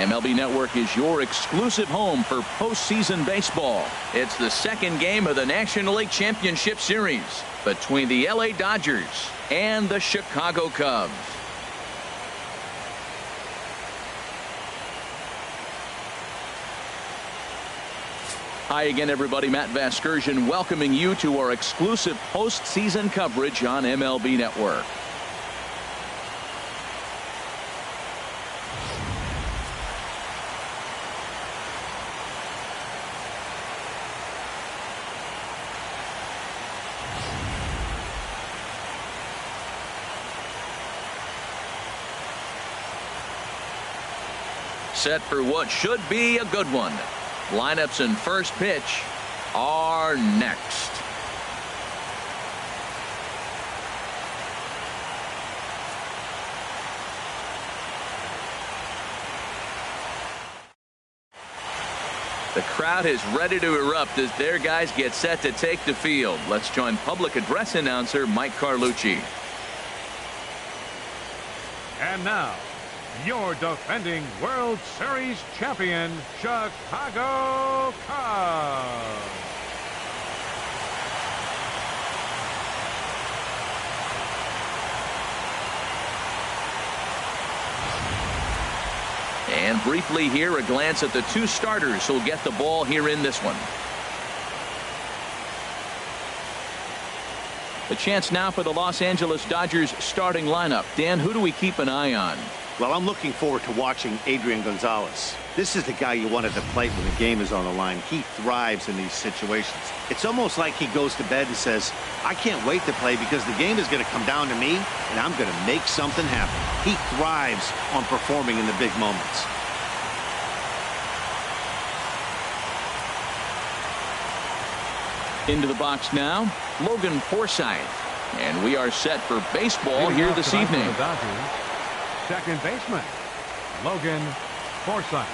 MLB Network is your exclusive home for postseason baseball. It's the second game of the National League Championship Series between the LA Dodgers and the Chicago Cubs. Hi again, everybody. Matt Vasgersian welcoming you to our exclusive postseason coverage on MLB Network. Set for what should be a good one. Lineups and first pitch are next. The crowd is ready to erupt as their guys get set to take the field. Let's join public address announcer Mike Carlucci. And now, your defending World Series champion, Chicago Cubs. And briefly here, a glance at the two starters who'll get the ball here in this one. The chance now for the Los Angeles Dodgers starting lineup. Dan, who do we keep an eye on? Well, I'm looking forward to watching Adrian Gonzalez. This is the guy you want at the plate when the game is on the line. He thrives in these situations. It's almost like he goes to bed and says, I can't wait to play because the game is going to come down to me and I'm going to make something happen. He thrives on performing in the big moments. Into the box now, Logan Forsythe. And we are set for baseball here this evening. Second baseman, Logan Forsythe.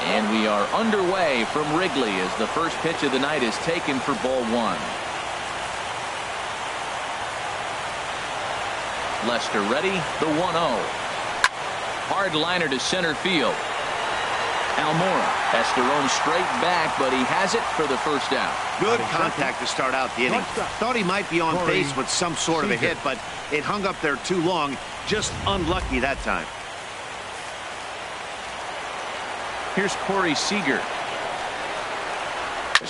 And we are underway from Wrigley as the first pitch of the night is taken for ball one. Lester ready, the 1-0. Hard liner to center field. Almora has to roam straight back, but he has it for the first out. Good contact to start out the inning. Thought he might be on pace with some sort of a hit, but it hung up there too long. Just unlucky that time. Here's Seager.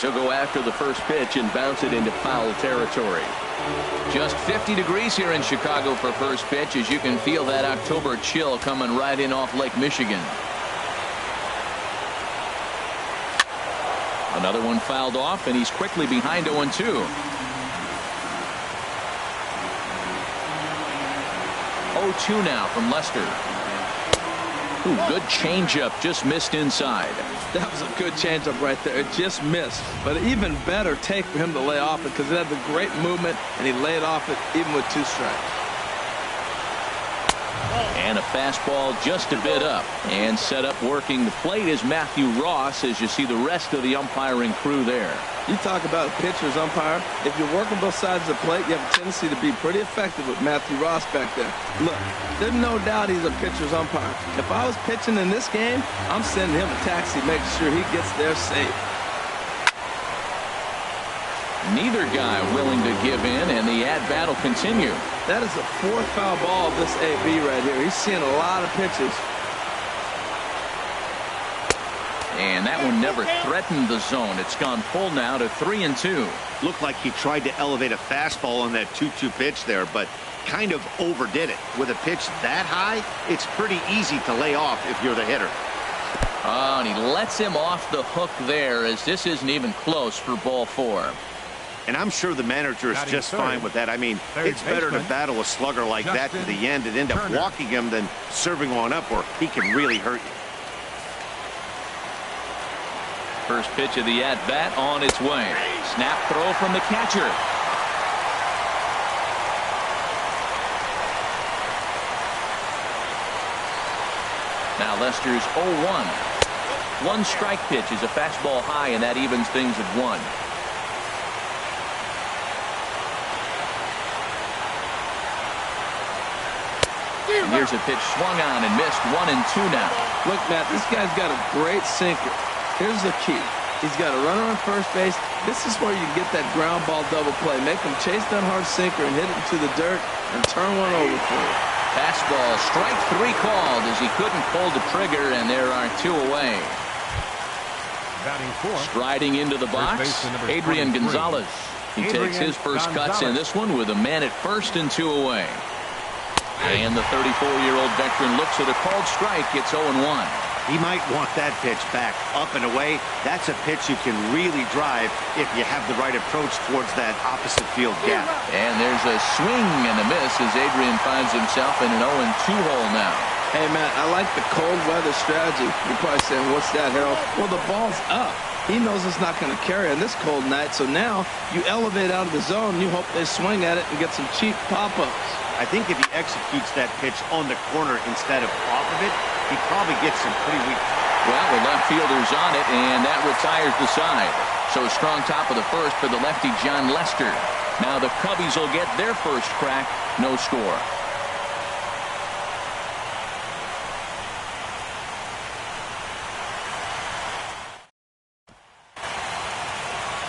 He'll go after the first pitch and bounce it into foul territory. Just 50 degrees here in Chicago for first pitch, as you can feel that October chill coming right in off Lake Michigan. Another one fouled off, and he's quickly behind 0-2. Now from Lester. Ooh, good changeup, just missed inside. That was a good changeup right there. It just missed. But even better take for him to lay off it because it had the great movement, and he laid off it even with 2 strikes. And a fastball just a bit up. And set up working the plate is Matthew Ross, as you see the rest of the umpiring crew there. You talk about a pitcher's umpire. If you're working both sides of the plate, you have a tendency to be pretty effective with Matthew Ross back there. Look, there's no doubt he's a pitcher's umpire. If I was pitching in this game, I'm sending him a taxi, making sure he gets there safe. Neither guy willing to give in, and the at-bat will continue. That is the 4th foul ball of this AB right here. He's seeing a lot of pitches. And that one never threatened the zone. It's gone full now to 3-2. Looked like he tried to elevate a fastball on that 2-2 pitch there, but kind of overdid it. With a pitch that high, it's pretty easy to lay off if you're the hitter. Oh, and he lets him off the hook there, as this isn't even close for ball 4. And I'm sure the manager is just fine with that. I mean, it's better to battle a slugger like that to the end and end up walking him than serving one up where he can really hurt you. First pitch of the at-bat on its way. Snap throw from the catcher. Now Lester's 0-1. One strike pitch is a fastball high, and that evens things at 1. And here's a pitch swung on and missed. 1-2 now. Look, Matt, this guy's got a great sinker. Here's the key. He's got a runner on first base. This is where you get that ground ball double play. Make him chase that hard sinker and hit it into the dirt and turn one over for you. Fastball, strike 3 called as he couldn't pull the trigger, and there are 2 away. Batting fourth. Striding into the box, Adrian Gonzalez. He takes his first cuts in this one with a man at first and 2 away. And the 34-year-old veteran looks at a called strike. It's 0-1. He might want that pitch back up and away. That's a pitch you can really drive if you have the right approach towards that opposite field gap. And there's a swing and a miss as Adrian finds himself in an 0-2 hole now. Hey, Matt, I like the cold weather strategy. You're probably saying, what's that, Harold? Well, the ball's up. He knows it's not going to carry on this cold night, so now you elevate out of the zone. You hope they swing at it and get some cheap pop-ups. I think if he executes that pitch on the corner instead of off of it, he probably gets some pretty weak. Well, the left fielder's on it, and that retires the side. So a strong top of the first for the lefty John Lester. Now the Cubbies will get their first crack. No score.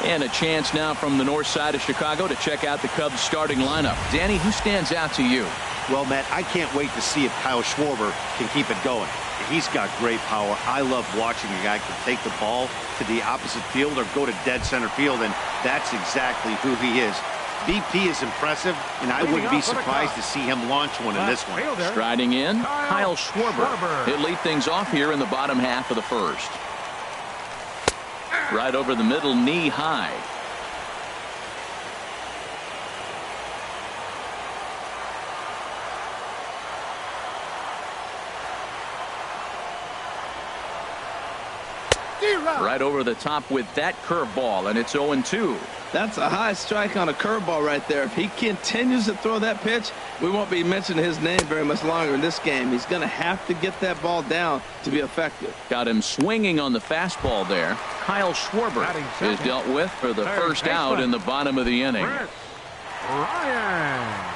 And a chance now from the north side of Chicago to check out the Cubs starting lineup. Danny, who stands out to you? Well, Matt, I can't wait to see if Kyle Schwarber can keep it going. He's got great power. I love watching a guy can take the ball to the opposite field or go to dead center field, and that's exactly who he is. BP is impressive, and I wouldn't be surprised to see him launch one in this one. Striding in, Kyle Schwarber. He'll lead things off here in the bottom half of the first. Right over the middle, knee high. Right over the top with that curveball, and it's 0-2. That's a high strike on a curveball right there. If he continues to throw that pitch, we won't be mentioning his name very much longer in this game. He's going to have to get that ball down to be effective. Got him swinging on the fastball there. Kyle Schwarber is dealt with for the first out in the bottom of the inning. Ryan.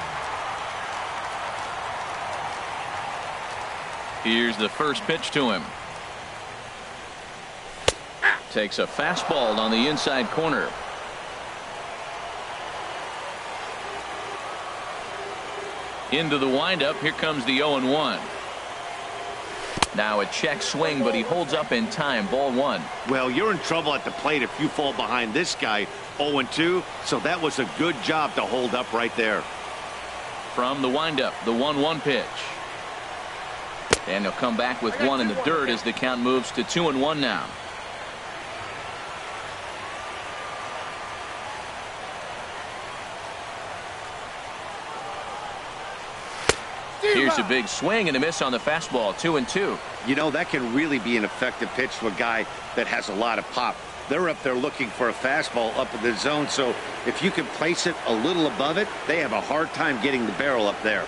Here's the first pitch to him. Takes a fastball on the inside corner. Into the windup. Here comes the 0-1. Now a check swing, but he holds up in time. Ball 1. Well, you're in trouble at the plate if you fall behind this guy. 0-2. So that was a good job to hold up right there. From the windup, the 1-1 pitch. And he'll come back with one in the dirt as the count moves to 2-1 now. Here's a big swing and a miss on the fastball. 2-2. You know, that can really be an effective pitch to a guy that has a lot of pop. They're up there looking for a fastball up in the zone, so if you can place it a little above it, they have a hard time getting the barrel up there.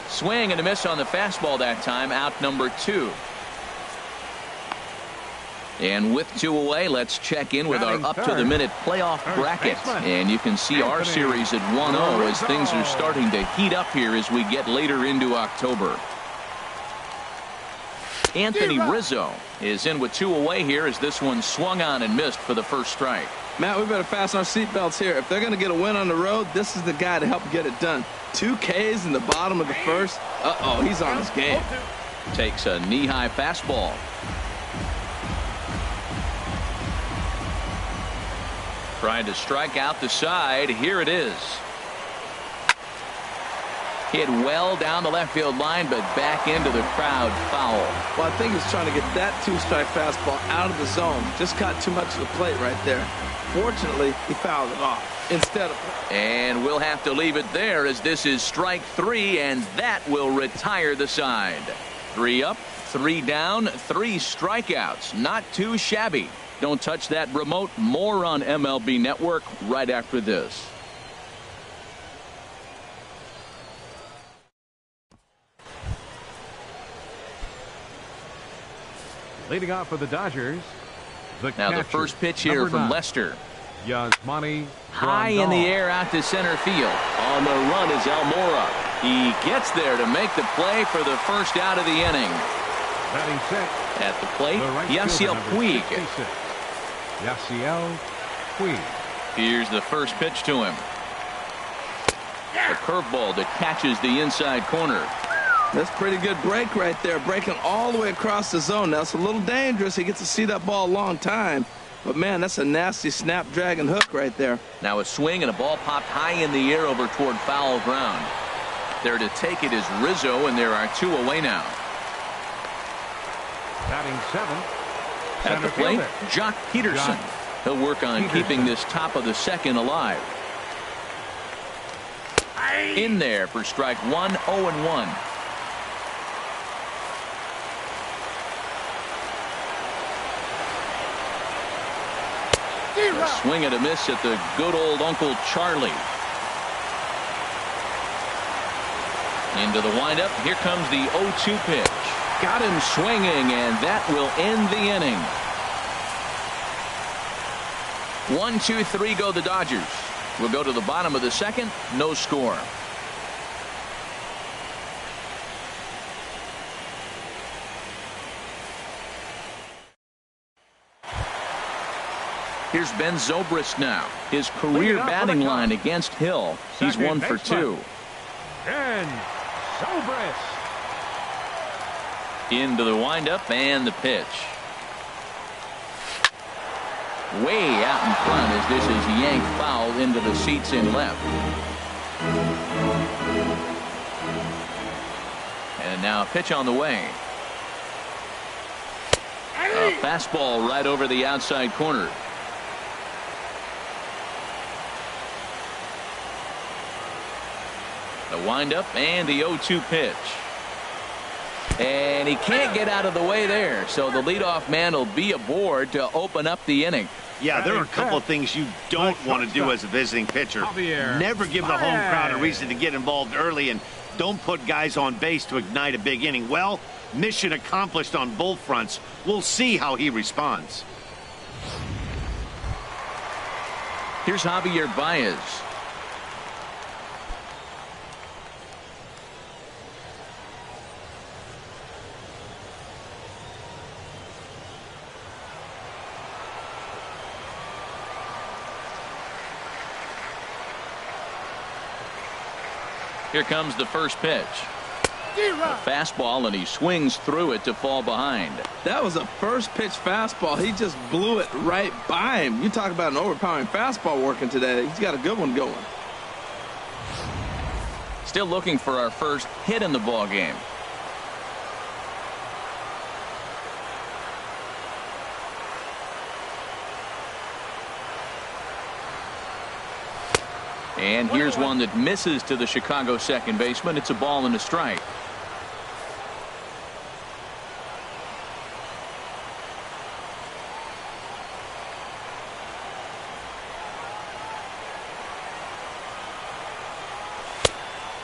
Swing and a miss on the fastball that time. Out number 2. And with 2 away, let's check in with our up-to-the-minute playoff bracket. And you can see our series at 1-0 as things are starting to heat up here as we get later into October. Anthony Rizzo is in with 2 away here as this one swung on and missed for the first strike. Matt, we better fasten our seatbelts here. If they're going to get a win on the road, this is the guy to help get it done. 2 Ks in the bottom of the first. Uh-oh, he's on his game. Takes a knee-high fastball. Trying to strike out the side. Here it is. Hit well down the left field line, but back into the crowd foul. Well, I think he's trying to get that 2-strike fastball out of the zone. Just caught too much of the plate right there. Fortunately, he fouled it off instead of. And we'll have to leave it there as this is strike 3, and that will retire the side. 3 up, 3 down, 3 strikeouts. Not too shabby. Don't touch that remote. More on MLB Network right after this. Leading off for the Dodgers, now the first pitch here from 9, Lester. Yasmani High in the air out to center field. On the run is Almora. He gets there to make the play for the first out of the inning. Batting sixth. At the plate, The right Yasiel fielder, Puig. 66. Yasiel Puig. Here's the first pitch to him. A curveball that catches the inside corner. That's pretty good break right there, breaking all the way across the zone. Now, it's a little dangerous. He gets to see that ball a long time. But, man, that's a nasty snapdragon hook right there. Now a swing and a ball popped high in the air over toward foul ground. There to take it is Rizzo, and there are 2 away now. Batting seventh. At the plate, Jock Peterson. He'll work on keeping this top of the second alive. In there for strike 1, 0-1. A swing and a miss at the good old Uncle Charlie. Into the windup. Here comes the 0-2 pitch. Got him swinging, and that will end the inning. 1, 2, 3 go the Dodgers. We'll go to the bottom of the second. No score. Here's Ben Zobrist now. His career batting line against Hill. He's 1 for 2. Ben Zobrist. Into the windup and the pitch. Way out in front as this is yanked foul into the seats in left. And now a pitch on the way. A fastball right over the outside corner. The windup and the 0-2 pitch. And he can't get out of the way there, so the leadoff man will be aboard to open up the inning. Yeah, there are a couple of things you don't want to do as a visiting pitcher. Never give the home crowd a reason to get involved early, and don't put guys on base to ignite a big inning. Well, mission accomplished on both fronts. We'll see how he responds. Here's Javier Baez. Here comes the first pitch. A fastball, and he swings through it to fall behind. That was a first pitch fastball. He just blew it right by him. You talk about an overpowering fastball working today. He's got a good one going. Still looking for our first hit in the ball game. And here's one that misses to the Chicago second baseman. It's a ball and a strike.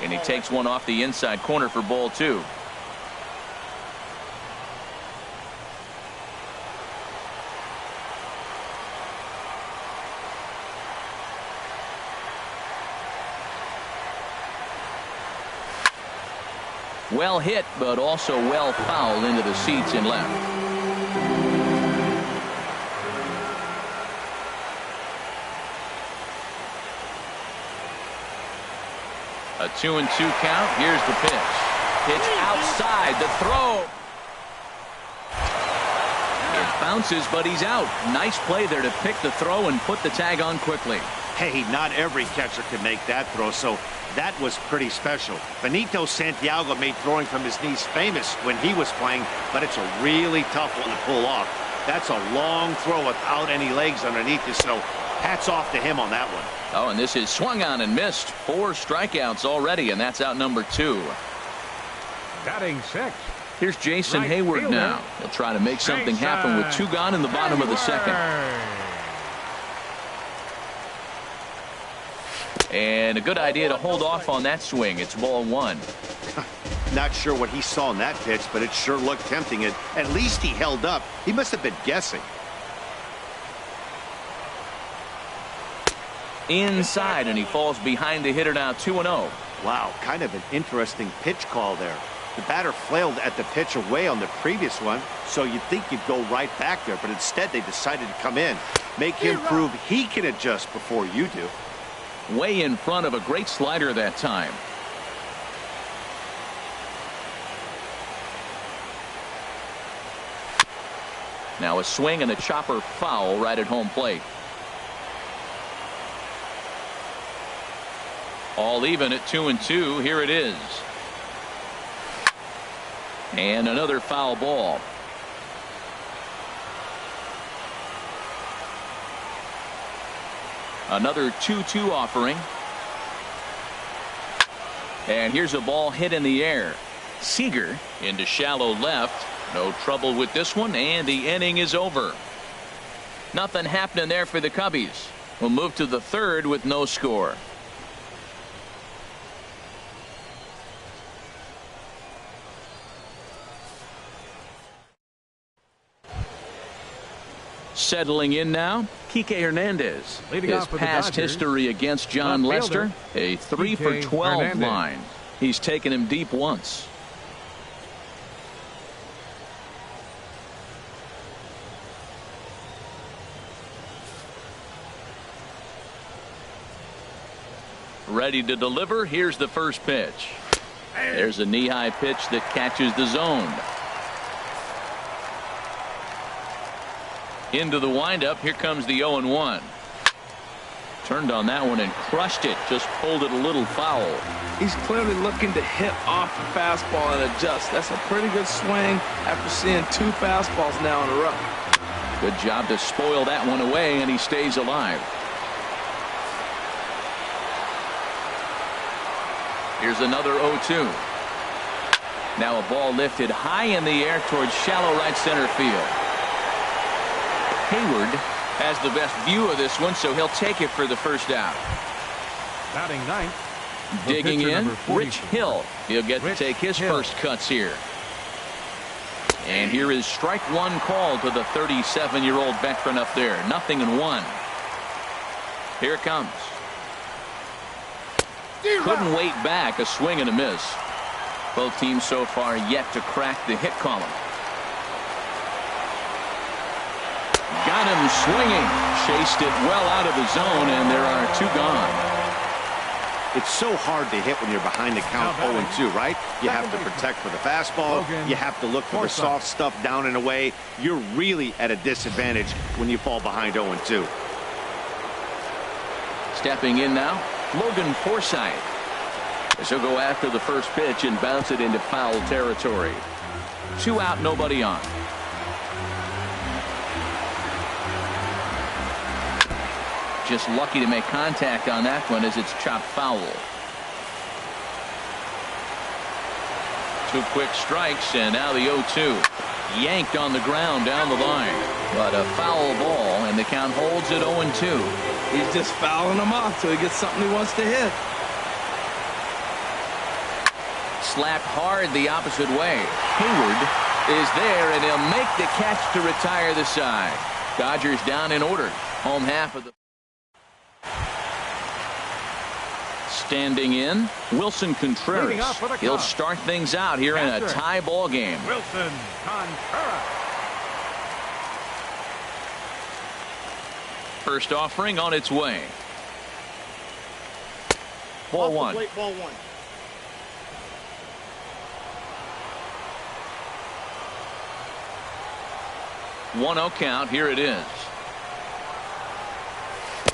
And he takes one off the inside corner for ball 2. Well hit, but also well fouled into the seats in left. A 2-2 count. Here's the pitch. Pitch outside. The throw. It bounces, but he's out. Nice play there to pick the throw and put the tag on quickly. Hey, not every catcher can make that throw, so that was pretty special. Benito Santiago made throwing from his knees famous when he was playing, but it's a really tough one to pull off. That's a long throw without any legs underneath you, so hats off to him on that one. Oh, and this is swung on and missed. 4 strikeouts already, and that's out number 2. Batting 6. Here's Jason Right Hayward fielder. now. He'll try to make something happen with 2 gone in the bottom of the second. And a good idea to hold off on that swing. It's ball 1. Not sure what he saw in that pitch, but it sure looked tempting. At least he held up. He must have been guessing. Inside, and he falls behind the hitter now. 2-0. Wow, kind of an interesting pitch call there. The batter flailed at the pitch away on the previous one, so you'd think you'd go right back there, but instead they decided to come in. Make him prove he can adjust before you do. Way in front of a great slider that time. Now a swing and a chopper foul right at home plate. All even at 2-2. Here it is. And another foul ball. Another 2-2 offering. And here's a ball hit in the air. Seager into shallow left. No trouble with this one, and the inning is over. Nothing happening there for the Cubbies. We'll move to the third with no score. Settling in now, Kike Hernandez. Leading His off for the past Dodgers, history against John left fielder, Lester, a 3 for Kike 12 Hernandez. line. He's taken him deep once. Ready to deliver. Here's the first pitch. There's a knee-high pitch that catches the zone. Into the windup. Here comes the 0-1. Turned on that one and crushed it. Just pulled it a little foul. He's clearly looking to hit off the fastball and adjust. That's a pretty good swing after seeing 2 fastballs now in a row. Good job to spoil that one away, and he stays alive. Here's another 0-2. Now a ball lifted high in the air towards shallow right center field. Hayward has the best view of this one, so he'll take it for the first out. Batting ninth. the Digging pitcher, in, number 44. Rich Hill. He'll get to take his first cuts here. And here is strike one call to the 37-year-old veteran up there. 0-1. Here it comes. Couldn't wait back. A swing and a miss. Both teams so far yet to crack the hit column. Got him swinging. Chased it well out of the zone, and there are 2 gone. It's so hard to hit when you're behind the count 0-2, right? You have to protect for the fastball. Logan You have to look for the Forsythe. soft stuff down and away. You're really at a disadvantage when you fall behind 0-2. Stepping in now, Logan Forsythe. As he'll go after the first pitch and bounce it into foul territory. 2 out, nobody on. Just lucky to make contact on that one as it's chopped foul. 2 quick strikes, and now the 0-2. Yanked on the ground down the line. But a foul ball, and the count holds at 0-2. He's just fouling them off till he gets something he wants to hit. Slapped hard the opposite way. Hayward is there, and he'll make the catch to retire the side. Dodgers down in order. Home half of the. Standing in, Wilson Contreras. Leading off for the He'll Cubs. start things out here in a Catcher. tie ball game. Wilson Contreras. First offering on its way. Ball 1. Ball 1. 1-0 count. Here it is.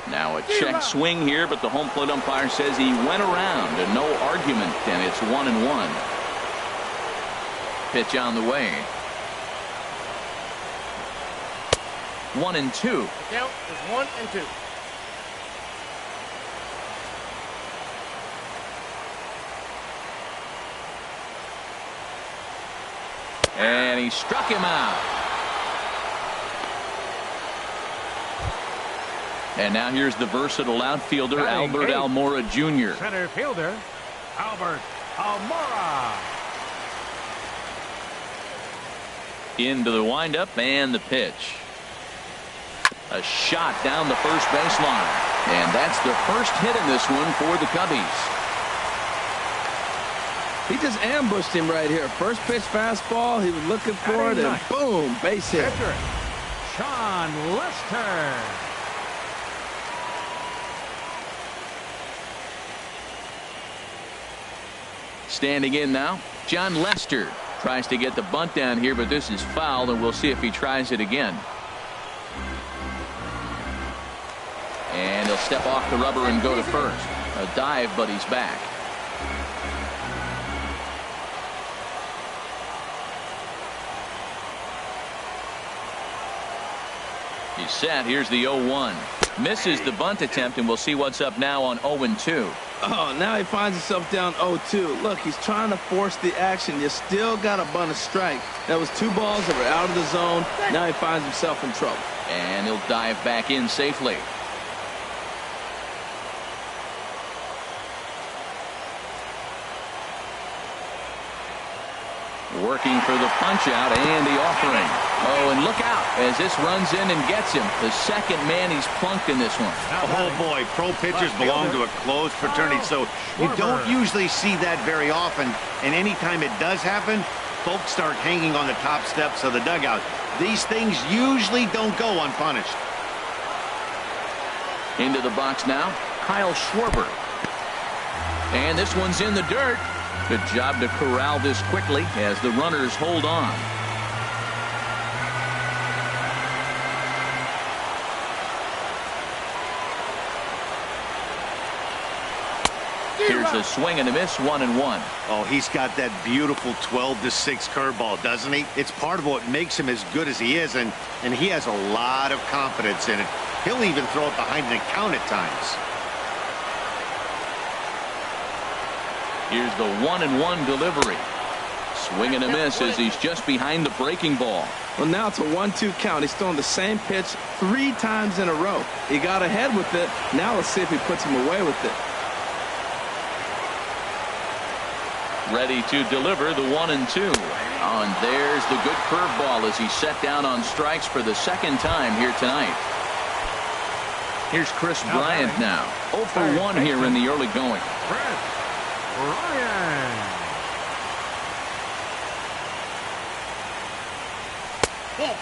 Now a check swing here, but the home plate umpire says he went around and no argument, and it's 1-1. Pitch on the way. 1-2. Count is 1-2. And he struck him out. And now here's the versatile outfielder, Batting Albert 8th. Almora Jr. Center fielder, Albert Almora. Into the windup and the pitch. A shot down the first baseline. And that's the first hit in this one for the Cubbies. He just ambushed him right here. First pitch fastball. He was looking for it, and boom, base hit. Pitcher, Sean Lester. Standing in now, John Lester tries to get the bunt down here, but this is foul, and we'll see if he tries it again. And he'll step off the rubber and go to first. A dive, but he's back. He's set. Here's the 0-1. Misses the bunt attempt, and we'll see what's up now on 0-2. Oh, now he finds himself down 0-2. Look, he's trying to force the action. You still got a bunt a strike. That was 2 balls that were out of the zone. Now he finds himself in trouble. And he'll dive back in safely. Working for the punch out and the offering. Oh, and look out as this runs in and gets him. The second man he's plunked in this one. Oh boy, pro pitchers belong to a closed fraternity, so you don't usually see that very often. And anytime it does happen, folks start hanging on the top steps of the dugout. These things usually don't go unpunished. Into the box now, Kyle Schwarber. And this one's in the dirt. Good job to corral this quickly as the runners hold on. Here's a swing and a miss, 1-1. Oh, he's got that beautiful 12-6 curveball, doesn't he? It's part of what makes him as good as he is, and he has a lot of confidence in it. He'll even throw it behind an account at times. Here's the 1-1 delivery. Swing and a miss as he's just behind the breaking ball. Well, now it's a 1-2 count. He's throwing the same pitch 3 times in a row. He got ahead with it. Now let's see if he puts him away with it. Ready to deliver the 1-2. Oh, and there's the good curveball as he's set down on strikes for the second time here tonight. Here's Chris Bryant now. 0 for 1 here in the early going. Ryan.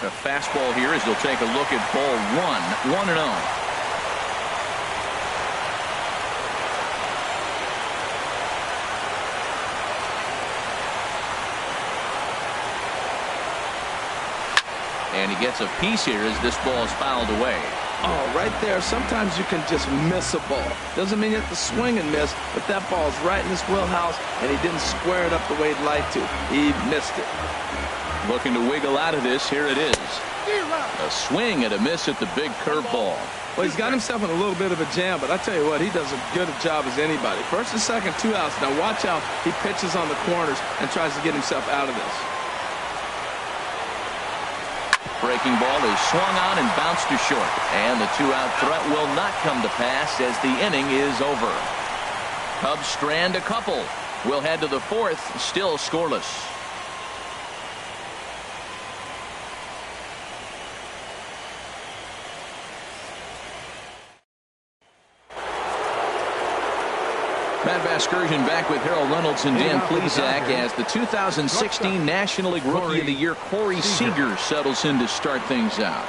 A fastball here as they'll take a look at ball 1, 1-0. And he gets a piece here as this ball is fouled away. Oh, right there. Sometimes you can just miss a ball. Doesn't mean you have to swing and miss, but that ball's right in his wheelhouse, and he didn't square it up the way he'd like to. He missed it. Looking to wiggle out of this. Here it is. A swing and a miss at the big curveball. Well, he's got himself in a little bit of a jam, but I tell you what, he does as good a job as anybody. First and second, 2 outs. Now watch out. He pitches on the corners and tries to get himself out of this. Breaking ball is swung on and bounced to short. And the 2-out threat will not come to pass as the inning is over. Cubs strand a couple. We'll head to the 4th, still scoreless. Matt Vasgersian back with Harold Reynolds and Dan Plesac as the 2016 National League Rookie of the Year Corey Seager settles in to start things out.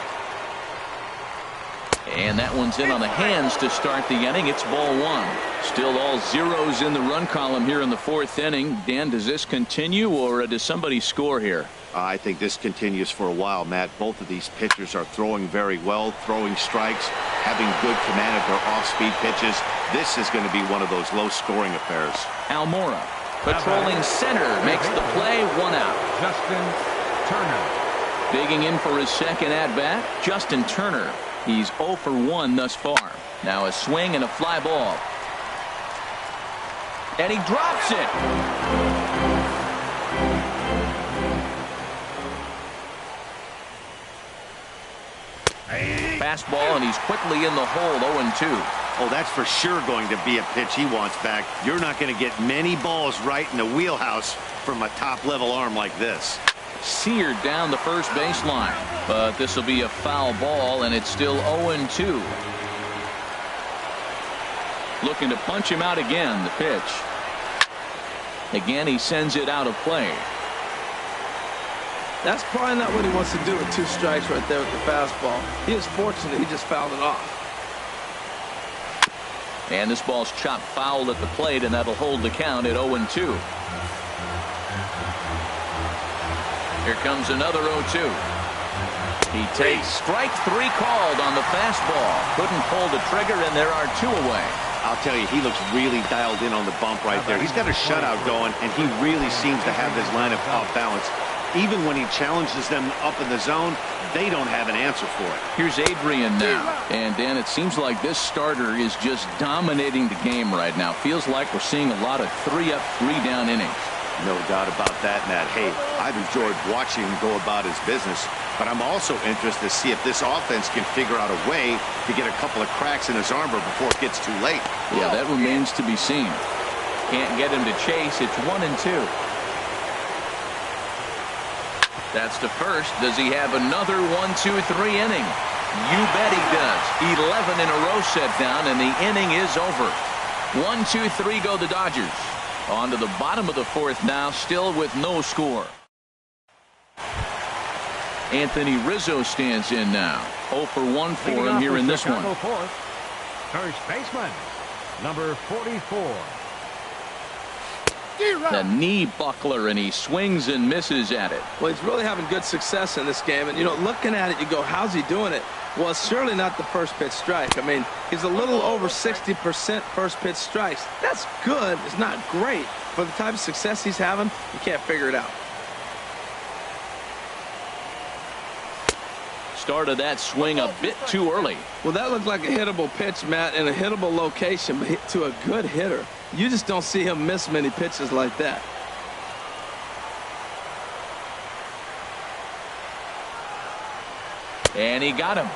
And that one's in on the hands to start the inning. It's ball 1. Still all zeros in the run column here in the 4th inning. Dan, does this continue or does somebody score here? I think this continues for a while, Matt. Both of these pitchers are throwing very well, throwing strikes, having good command of their off-speed pitches. This is going to be one of those low-scoring affairs. Almora, patrolling center, makes the play, 1 out. Justin Turner. Digging in for his second at-bat, Justin Turner. He's 0 for 1 thus far. Now a swing and a fly ball. And he drops it. Fastball, and he's quickly in the hole, 0-2. Oh, that's for sure going to be a pitch he wants back. You're not going to get many balls right in the wheelhouse from a top-level arm like this. Seared down the first baseline, but this will be a foul ball, and it's still 0-2. Looking to punch him out again, the pitch. Again, he sends it out of play. That's probably not what he wants to do with 2 strikes right there with the fastball. He is fortunate he just fouled it off. And this ball's chopped foul at the plate, and that'll hold the count at 0-2. Here comes another 0-2. He takes strike 3 called on the fastball. Couldn't pull the trigger, and there are 2 away. I'll tell you, he looks really dialed in on the bump right there. He's got a shutout going, and he really seems to have his lineup off balance. Even when he challenges them up in the zone, they don't have an answer for it. Here's Adrian now. And, Dan, it seems like this starter is just dominating the game right now. Feels like we're seeing a lot of 3-up, 3-down innings. No doubt about that, Matt. Hey, I've enjoyed watching him go about his business, but I'm also interested to see if this offense can figure out a way to get a couple of cracks in his armor before it gets too late. Yeah, that remains to be seen. Can't get him to chase. It's 1-2. That's to first. Does he have another 1-2-3 inning? You bet he does. 11 in a row set down, and the inning is over. 1-2-3 go the Dodgers. On to the bottom of the 4th now, still with no score. Anthony Rizzo stands in now. 0 for 1 for him here in this one. First baseman, number 44. The knee buckler, and he swings and misses at it. Well, he's really having good success in this game. And, you know, looking at it, you go, how's he doing it? Well, it's surely not the first pitch strike. I mean, he's a little over 60% first pitch strikes. That's good. It's not great. For the type of success he's having, you can't figure it out. Started that swing a bit too early. Well, that looked like a hittable pitch, Matt, in a hittable location, but to a good hitter. You just don't see him miss many pitches like that. And he got him.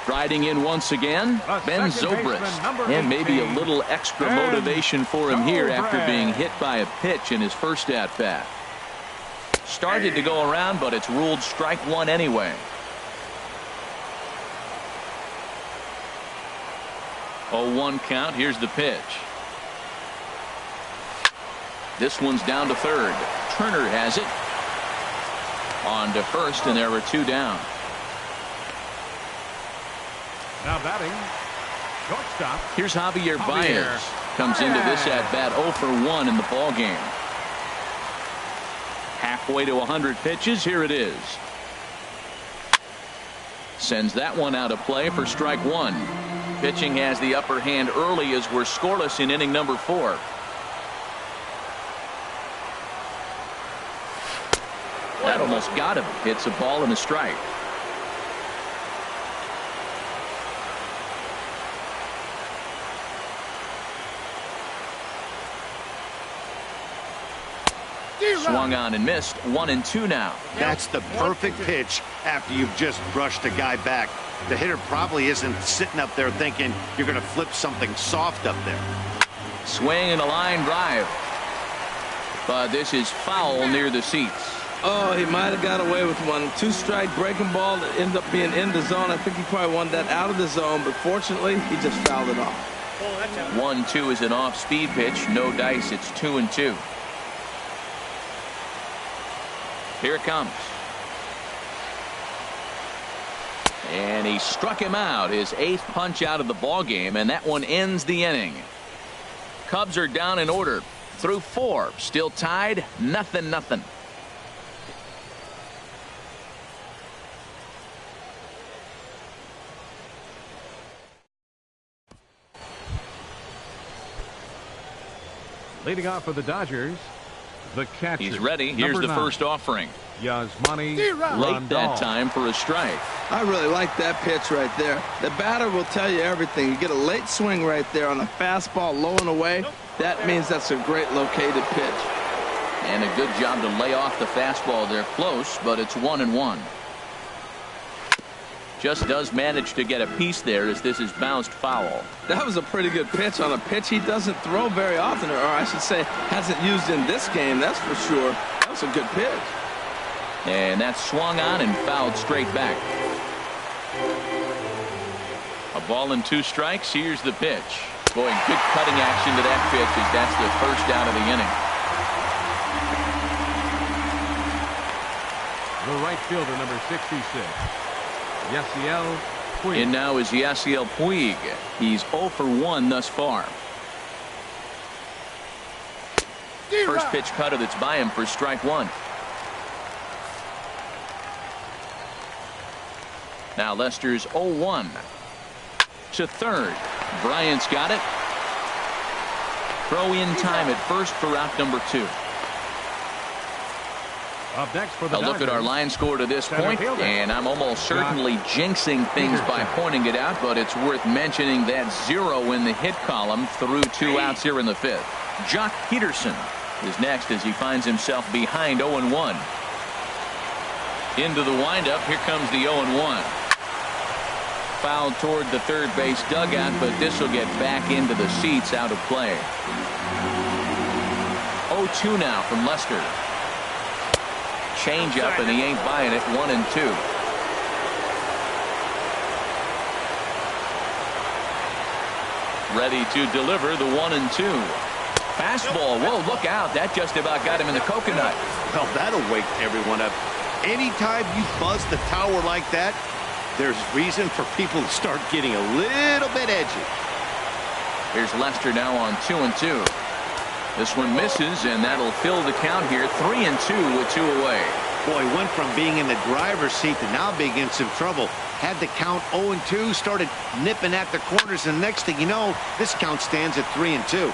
Striding in once again, Ben Zobrist. And maybe a little extra motivation for him here after being hit by a pitch in his first at-bat. Started to go around, but it's ruled strike 1 anyway. 0-1 count. Here's the pitch. This one's down to 3rd. Turner has it. On to 1st, and there were 2 down. Now batting, shortstop. Here's Javier Baez. Comes into this at-bat 0 for 1 in the ball game. Halfway to 100 pitches. Here it is. Sends that one out of play for strike 1. Pitching has the upper hand early as we're scoreless in inning number 4. That almost got him. Hits a ball and a strike. Swung on and missed. 1-2 now. That's the perfect pitch after you've just brushed a guy back. The hitter probably isn't sitting up there thinking you're going to flip something soft up there. Swing and a line drive. But this is foul near the seats. Oh, he might have got away with one. 2-strike breaking ball that ended up being in the zone. I think he probably wanted that out of the zone, but fortunately, he just fouled it off. 1-2 is an off-speed pitch. No dice. It's 2-2. Here it comes. And he struck him out. His 8th punch out of the ball game, and that one ends the inning. Cubs are down in order. Through 4. Still tied. 0-0. Leading off for the Dodgers, the catcher. He's ready. Here's the first offering. Yasmani Late that time for a strike. I really like that pitch right there. The batter will tell you everything. You get a late swing right there on a fastball low and away. That means that's a great located pitch. And a good job to lay off the fastball there close, but it's 1-1. Just does manage to get a piece there as this is bounced foul. That was a pretty good pitch on a pitch he doesn't throw very often, or I should say hasn't used in this game, that's for sure. That was a good pitch. And that's swung on and fouled straight back. A ball and 2 strikes. Here's the pitch. Boy, good cutting action to that pitch as that's the first out of the inning. The right fielder, number 66, Yasiel Puig. In now is Yasiel Puig. He's 0 for 1 thus far. First pitch cutter that's by him for strike 1. Now Lester's 0-1 to third. Bryant's got it. Throw in time at first for out number 2. Up next for the A look at our line score to this point, and I'm almost certainly jinxing things by pointing it out, but it's worth mentioning that 0 in the hit column through 2 outs here in the 5th. Jock Peterson is next as he finds himself behind 0-1. Into the windup. Here comes the 0-1. Fouled toward the third base dugout, but this will get back into the seats, out of play. 0-2 now from Lester. Change up, and he ain't buying it. 1-2. Ready to deliver the 1-2. Fastball. Whoa, look out. That just about got him in the coconut. Well, that'll wake everyone up. Anytime you buzz the tower like that, there's reason for people to start getting a little bit edgy. Here's Lester now on 2-2. This one misses, and that'll fill the count here. 3-2 with 2 away. Boy, went from being in the driver's seat to now being in some trouble. Had the count 0-2, started nipping at the corners, and next thing you know, this count stands at 3-2.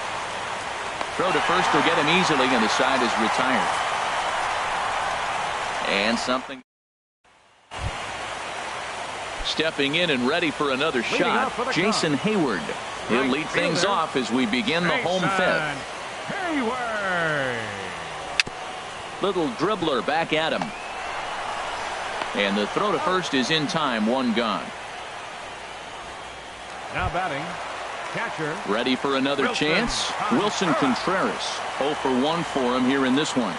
Throw to first will get him easily, and the side is retired. And something. Stepping in and ready for another shot, Jason Hayward. He'll lead things off as we begin the home 5th. Hayward. Little dribbler back at him. And the throw to first is in time. 1 gone. Now batting, catcher. Ready for another chance. Wilson Contreras. 0 for 1 for him here in this one.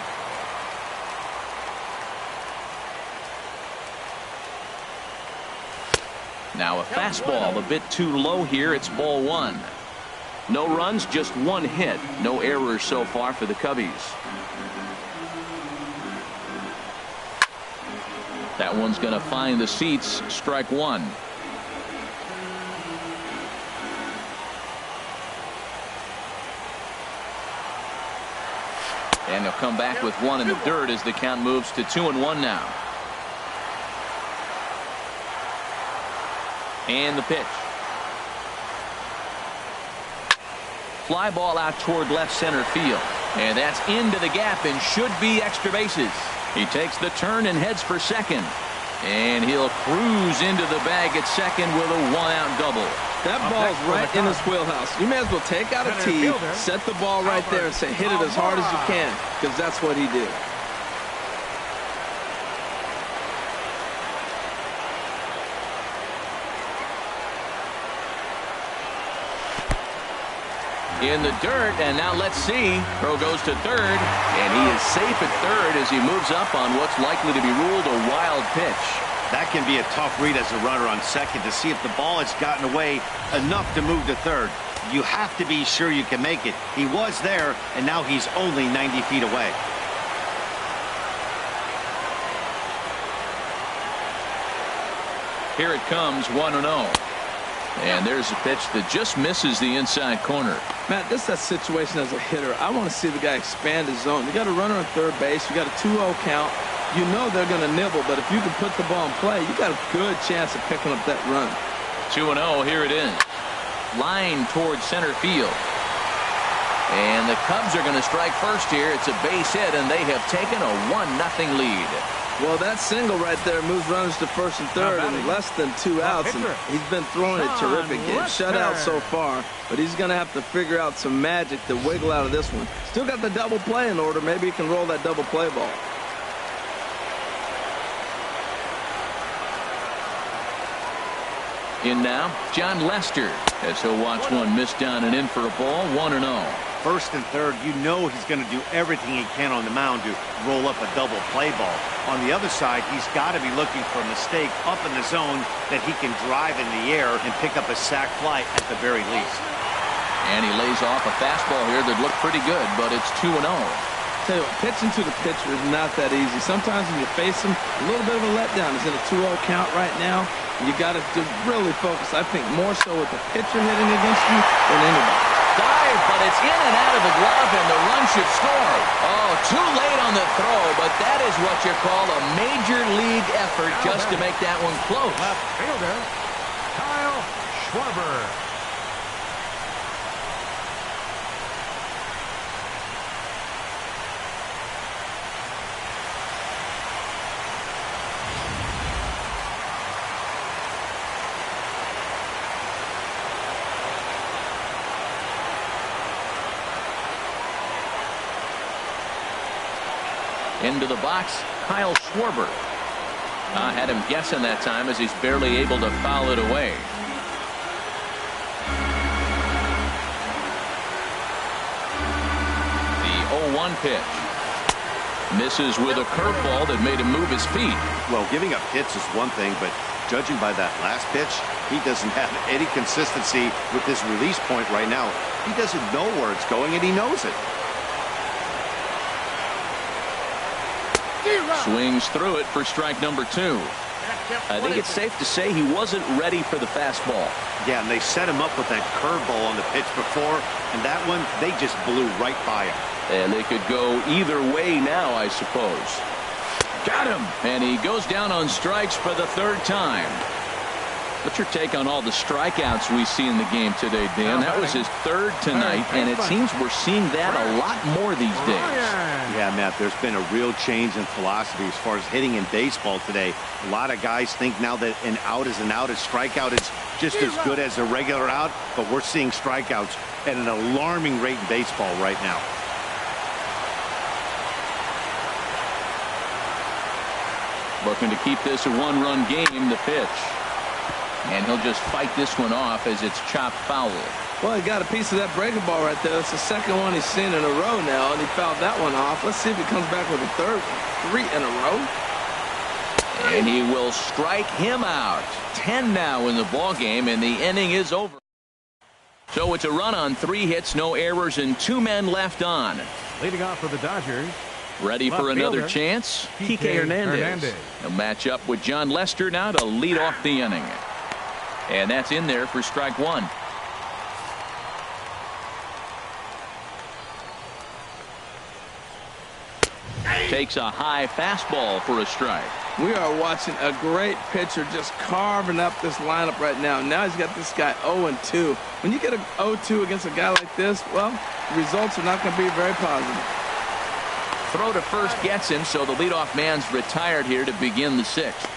Now a fastball a bit too low here. It's ball 1. No runs, just 1 hit. No errors so far for the Cubbies. That one's going to find the seats. Strike 1. And he'll come back with 1 in the dirt as the count moves to 2-1 now. And the pitch. Fly ball out toward left center field. And that's into the gap and should be extra bases. He takes the turn and heads for second. And he'll cruise into the bag at second with a 1-out double. That ball's right in his wheelhouse. You may as well take out a tee, set the ball right there, and say hit it as hard as you can, because that's what he did. In the dirt, and now let's see. Throw goes to third, and he is safe at third as he moves up on what's likely to be ruled a wild pitch. That can be a tough read as a runner on second to see if the ball has gotten away enough to move to third. You have to be sure you can make it. He was there, and now he's only 90 feet away. Here it comes, 1-0. And there's a pitch that just misses the inside corner. Matt, this is that situation as a hitter. I want to see the guy expand his zone. You got a runner on third base. You got a 2-0 count. You know they're going to nibble, but if you can put the ball in play, you got a good chance of picking up that run. 2-0, here it is. Line towards center field. And the Cubs are going to strike first here. It's a base hit, and they have taken a 1-0 lead. Well, that single right there moves runners to first and third in less than 2 outs. And he's been throwing a terrific game. Shutout so far, but he's going to have to figure out some magic to wiggle out of this one. Still got the double play in order. Maybe he can roll that double play ball. In now, John Lester, as he'll watch one miss down and in for a ball. 1-0. 1st and 3rd, you know he's going to do everything he can on the mound to roll up a double play ball. On the other side, he's got to be looking for a mistake up in the zone that he can drive in the air and pick up a sac fly at the very least. And he lays off a fastball here that looked pretty good, but it's 2-0. Tell you what, pitching to the pitcher is not that easy. Sometimes when you face him, a little bit of a letdown. It's in a 2-0 count right now. You got to really focus, I think, more so with the pitcher hitting against you than anybody. Dive, but it's in and out of the glove, and the run should score. Oh, too late on the throw, but that is what you call a major league effort just to make that one close. Left fielder, Kyle Schwarber. Into the box, Kyle Schwarber. Had him guessing that time as he's barely able to foul it away. The 0-1 pitch. Misses with a curveball that made him move his feet. Well, giving up hits is one thing, but judging by that last pitch, he doesn't have any consistency with this release point right now. He doesn't know where it's going, and he knows it. Swings through it for strike number 2. I think it's safe to say he wasn't ready for the fastball. Yeah, and they set him up with that curveball on the pitch before, and that one, they just blew right by him. And they could go either way now, I suppose. Got him! And he goes down on strikes for the 3rd time. What's your take on all the strikeouts we see in the game today, Dan? That was his 3rd tonight, and it seems we're seeing that a lot more these days. Yeah, Matt, there's been a real change in philosophy as far as hitting in baseball today. A lot of guys think now that an out is an out, a strikeout is just as good as a regular out, but we're seeing strikeouts at an alarming rate in baseball right now. Looking to keep this a 1-run game, the pitch. And he'll just fight this one off as it's chopped foul. Well, he got a piece of that breaking ball right there. It's the 2nd one he's seen in a row now, and he fouled that one off. Let's see if he comes back with a 3rd one. 3 in a row. And he will strike him out. 10 now in the ball game, and the inning is over. So it's a run on 3 hits, no errors, and 2 men left on. Leading off for the Dodgers. Ready for another chance? Kike Hernandez. He'll match up with John Lester now to lead off the inning. And that's in there for strike 1. Takes a high fastball for a strike. We are watching a great pitcher just carving up this lineup right now. Now he's got this guy 0-2. When you get a 0-2 against a guy like this, well, the results are not going to be very positive. Throw to first gets him, so the leadoff man's retired here to begin the 6th.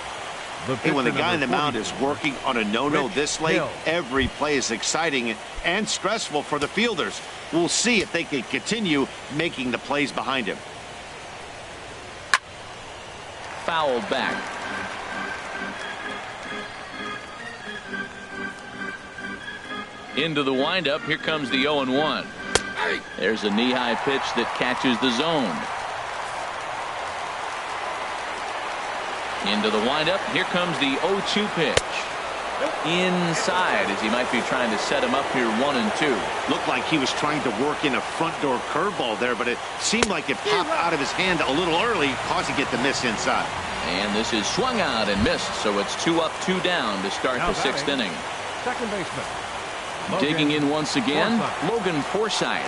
Hey, when the guy on the mound is working on a no-no this late, every play is exciting and stressful for the fielders. We'll see if they can continue making the plays behind him. Fouled back. Into the windup. Here comes the 0-1. There's a knee-high pitch that catches the zone. Into the windup. Here comes the 0-2 pitch. Inside, as he might be trying to set him up here 1-2. Looked like he was trying to work in a front door curveball there, but it seemed like it popped out of his hand a little early, causing it to miss inside. And this is swung out and missed, so it's 2 up, 2 down to start the 6th inning. Second baseman. Digging in once again, Logan Forsythe.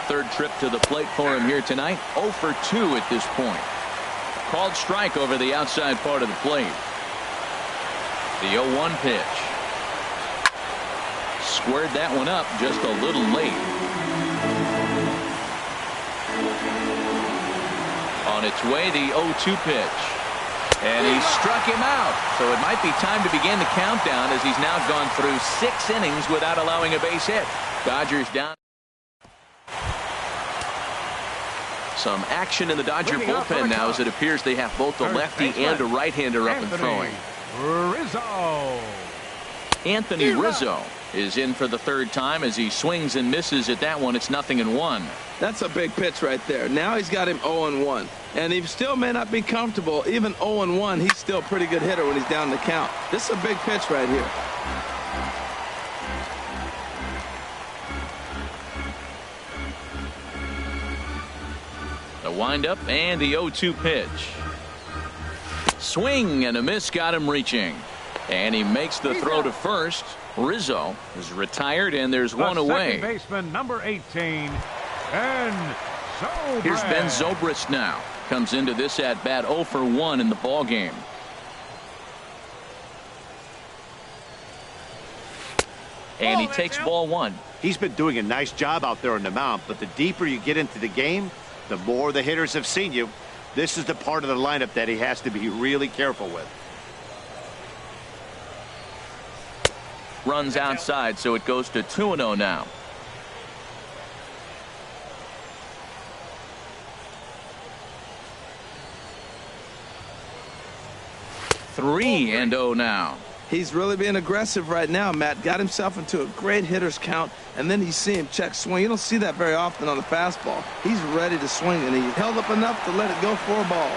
3rd trip to the plate for him here tonight. 0 for 2 at this point. Called strike over the outside part of the plate. The 0-1 pitch. Squared that one up just a little late. On its way, the 0-2 pitch. And he struck him out. So it might be time to begin the countdown as he's now gone through 6 innings without allowing a base hit. Dodgers down. Some action in the Dodger bullpen now as it appears they have both a lefty and a right-hander up and throwing. Rizzo. Anthony Rizzo is in for the third time as he swings and misses at that one. It's 0-1. That's a big pitch right there. Now he's got him 0-1. And he still may not be comfortable. Even 0-1, he's still a pretty good hitter when he's down the count. This is a big pitch right here. The windup and the 0-2 pitch. Swing and a miss got him reaching. And he makes the throw to first. Rizzo is retired, and there's one away. Second baseman, number 18, Ben Zobrist. Here's Ben Zobrist now. Comes into this at bat 0 for 1 in the ball game. And he takes ball 1. He's been doing a nice job out there on the mound, but the deeper you get into the game, the more the hitters have seen you. This is the part of the lineup that he has to be really careful with. Runs outside, so it goes to 2-0 now. Three and 0 now. He's really being aggressive right now, Matt. Got himself into a great hitter's count, and then you see him check swing. You don't see that very often on the fastball. He's ready to swing, and he held up enough to let it go for a ball.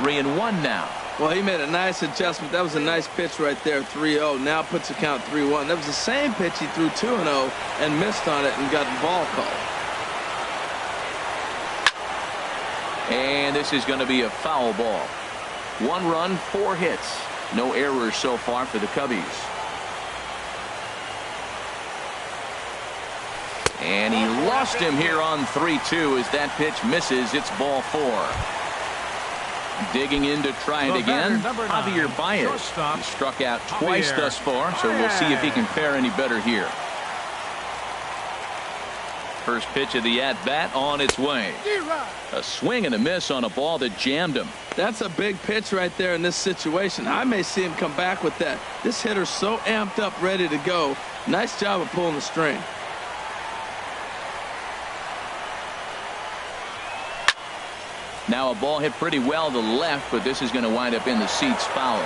3-1 now. Well, he made a nice adjustment. That was a nice pitch right there, 3-0. Now puts the count 3-1. That was the same pitch he threw 2-0 and missed on it and got the ball called. And this is going to be a foul ball. 1 run, 4 hits. No errors so far for the Cubbies. And he lost him here on 3-2 as that pitch misses. It's ball 4. Digging in to try it again. Javier Baez. He struck out twice thus far, so we'll see if he can fare any better here. First pitch of the at-bat on its way. A swing and a miss on a ball that jammed him. That's a big pitch right there in this situation. I may see him come back with that. This hitter's so amped up, ready to go. Nice job of pulling the string. Now a ball hit pretty well to the left, but this is going to wind up in the seats foul.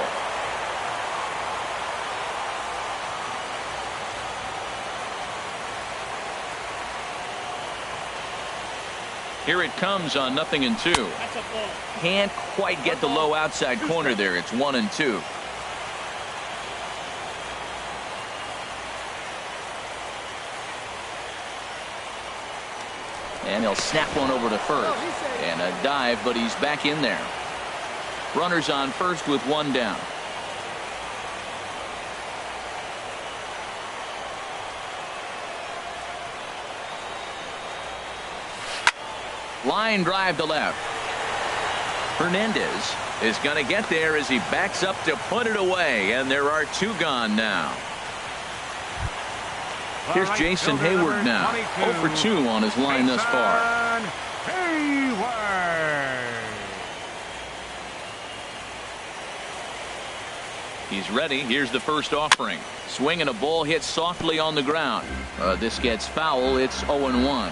Here it comes on 0-2. Can't quite get the low outside corner there. It's 1-2. And he'll snap one over to first. And a dive, but he's back in there. Runners on first with 1 down. Line drive to left. Hernandez is going to get there as he backs up to put it away, and there are 2 gone now. Here's Jason Hayward now. 0 for 2 on his line thus far. He's ready. Here's the first offering. Swing and a ball hit softly on the ground. This gets foul. It's 0-1.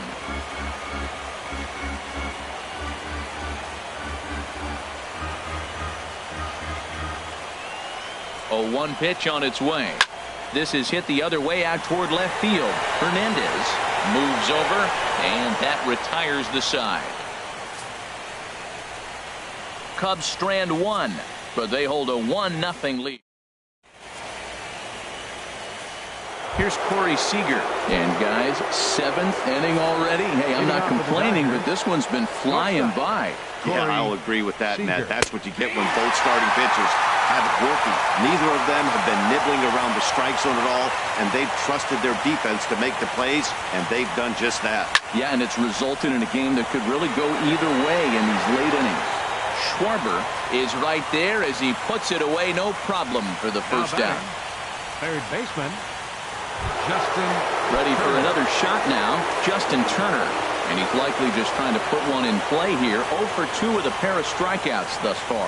0-1 pitch on its way. This is hit the other way out toward left field. Hernandez moves over, and that retires the side. Cubs strand 1, but they hold a 1-0 lead. Here's Corey Seager. And guys, 7th inning already. Hey, I'm not complaining, but this one's been flying by. Yeah, I'll agree with that, Matt. That's what you get when both starting pitchers have it working. Neither of them have been nibbling around the strike zone at all, and they've trusted their defense to make the plays, and they've done just that. Yeah, and it's resulted in a game that could really go either way in these late innings. Schwarber is right there as he puts it away, no problem for the first down. Third baseman, Justin. Ready for another shot now, Justin Turner. And he's likely just trying to put one in play here. 0 for 2 with a pair of strikeouts thus far.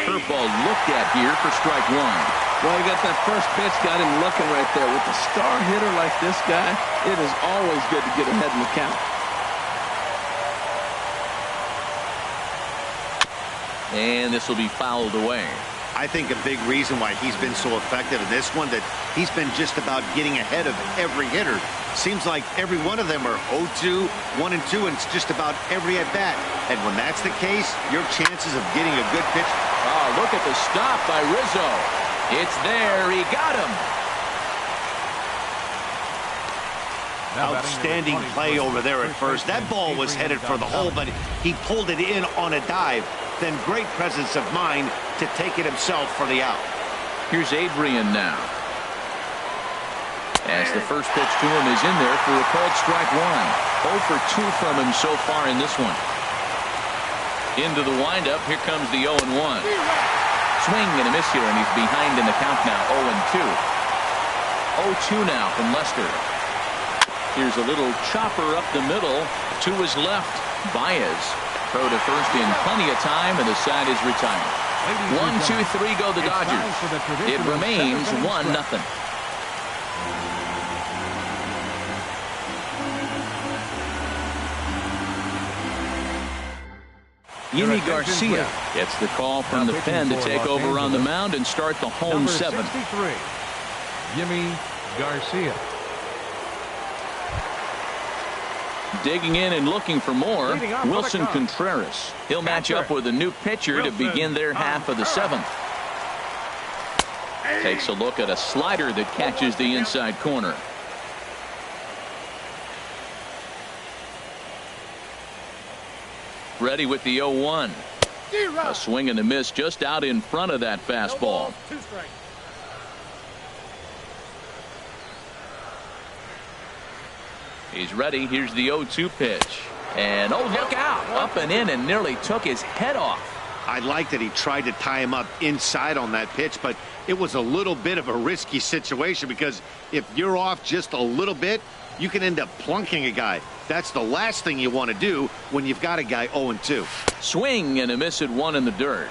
Curveball looked at here for strike 1. Well, he got that first pitch, got him looking right there. With a star hitter like this guy, it is always good to get ahead in the count. And this will be fouled away. I think a big reason why he's been so effective in this one, that he's been just about getting ahead of every hitter. Seems like every one of them are 0-2, 1-2, and it's just about every at-bat. And when that's the case, your chances of getting a good pitch. Oh, look at the stop by Rizzo. It's there. He got him. Outstanding play over there at first. That ball was headed for the hole, but he pulled it in on a dive. Then great presence of mind to take it himself for the out. Here's Adrian now. As the first pitch to him is in there for a called strike one. 0 for 2 from him so far in this one. Into the windup. Here comes the 0-1. Swing and a miss here, and he's behind in the count now. 0-2. 0-2 now from Lester. Here's a little chopper up the middle to his left. Baez throw to first in plenty of time, and the side is retired. 1-2-3 go the Dodgers. It remains 1-0. Yimi Garcia gets the call from the pen to take over on the mound and start the home 7. 63, Yimi Garcia. Digging in and looking for more, Wilson Contreras. He'll match up with a new pitcher to begin their half of the 7th. Takes a look at a slider that catches the inside corner. Ready with the 0-1. A swing and a miss just out in front of that fastball. He's ready. Here's the 0-2 pitch. And oh, look out. Up and in and nearly took his head off. I like that he tried to tie him up inside on that pitch, but it was a little bit of a risky situation, because if you're off just a little bit, you can end up plunking a guy. That's the last thing you want to do when you've got a guy 0-2. Swing and a miss at 1 in the dirt.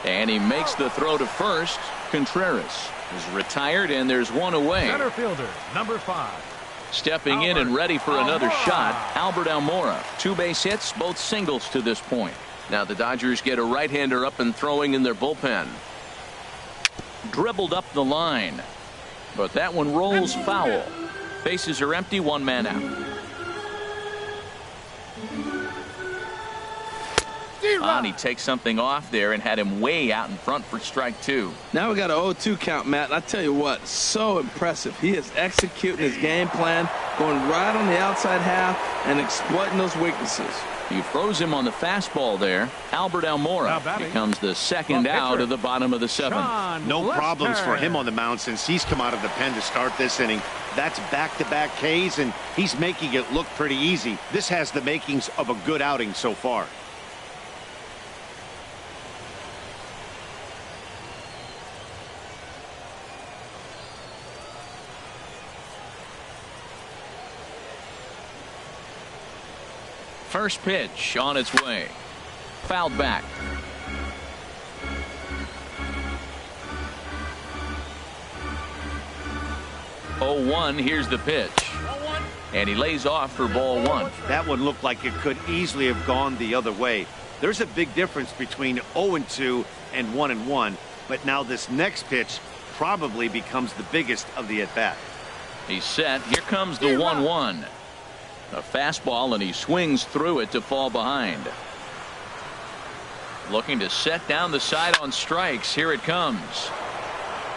And he makes the throw to first. Contreras is retired, and there's 1 away. Center fielder, number 5. Stepping in and ready for another shot, Albert Almora. 2 base hits, both singles to this point. Now the Dodgers get a right-hander up and throwing in their bullpen. Dribbled up the line, but that one rolls foul. Bases are empty, 1 man out. And he takes something off there and had him way out in front for strike 2. Now we got an 0-2 count, Matt. And I tell you what, so impressive. He is executing his game plan, going right on the outside half and exploiting those weaknesses. He throws him on the fastball there. Albert Almora becomes the second out of the bottom of the 7th. No problems for him on the mound since he's come out of the pen to start this inning. That's back-to-back Ks, and he's making it look pretty easy. This has the makings of a good outing so far. First pitch on its way. Fouled back. 0-1. Here's the pitch. And he lays off for ball 1. That one looked like it could easily have gone the other way. There's a big difference between 0-2 and 1-1. But now this next pitch probably becomes the biggest of the at-bat. He's set. Here comes the 1-1. A fastball, and he swings through it to fall behind. Looking to set down the side on strikes. Here it comes.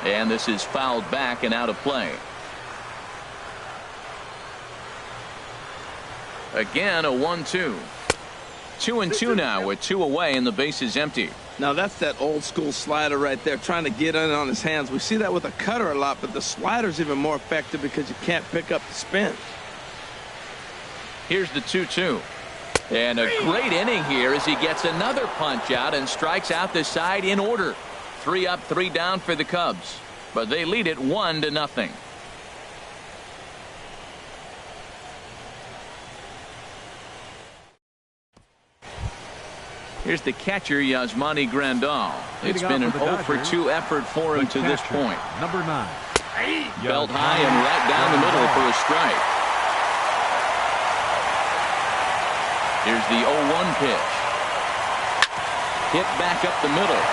And this is fouled back and out of play. Again, a 1-2. 2-2 now with 2 away, and the base is empty. Now that's that old school slider right there, trying to get in on his hands. We see that with a cutter a lot, but the slider's even more effective because you can't pick up the spin. Here's the 2-2. And a great inning here as he gets another punch out and strikes out the side in order. 3 up, 3 down for the Cubs. But they lead it 1-0. Here's the catcher, Yasmani Grandal. It's been an 0-for-2 effort for him to this point. Number 9. Belt high and right down the middle for a strike. Here's the 0-1 pitch. Hit back up the middle.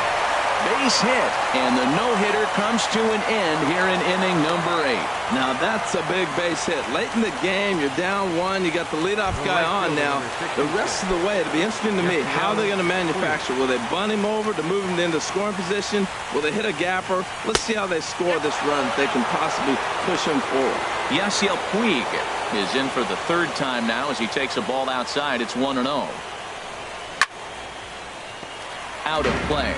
Base hit, and the no-hitter comes to an end here in inning number 8. Now that's a big base hit. Late in the game, you're down 1. You got the leadoff guy on now. The rest of the way, it'll be interesting to me how they're going to manufacture. Will they bunt him over to move him into scoring position? Will they hit a gapper? Let's see how they score this run if they can possibly push him forward. Yasiel Puig is in for the 3rd time now as he takes a ball outside. It's 1-0. Out of play.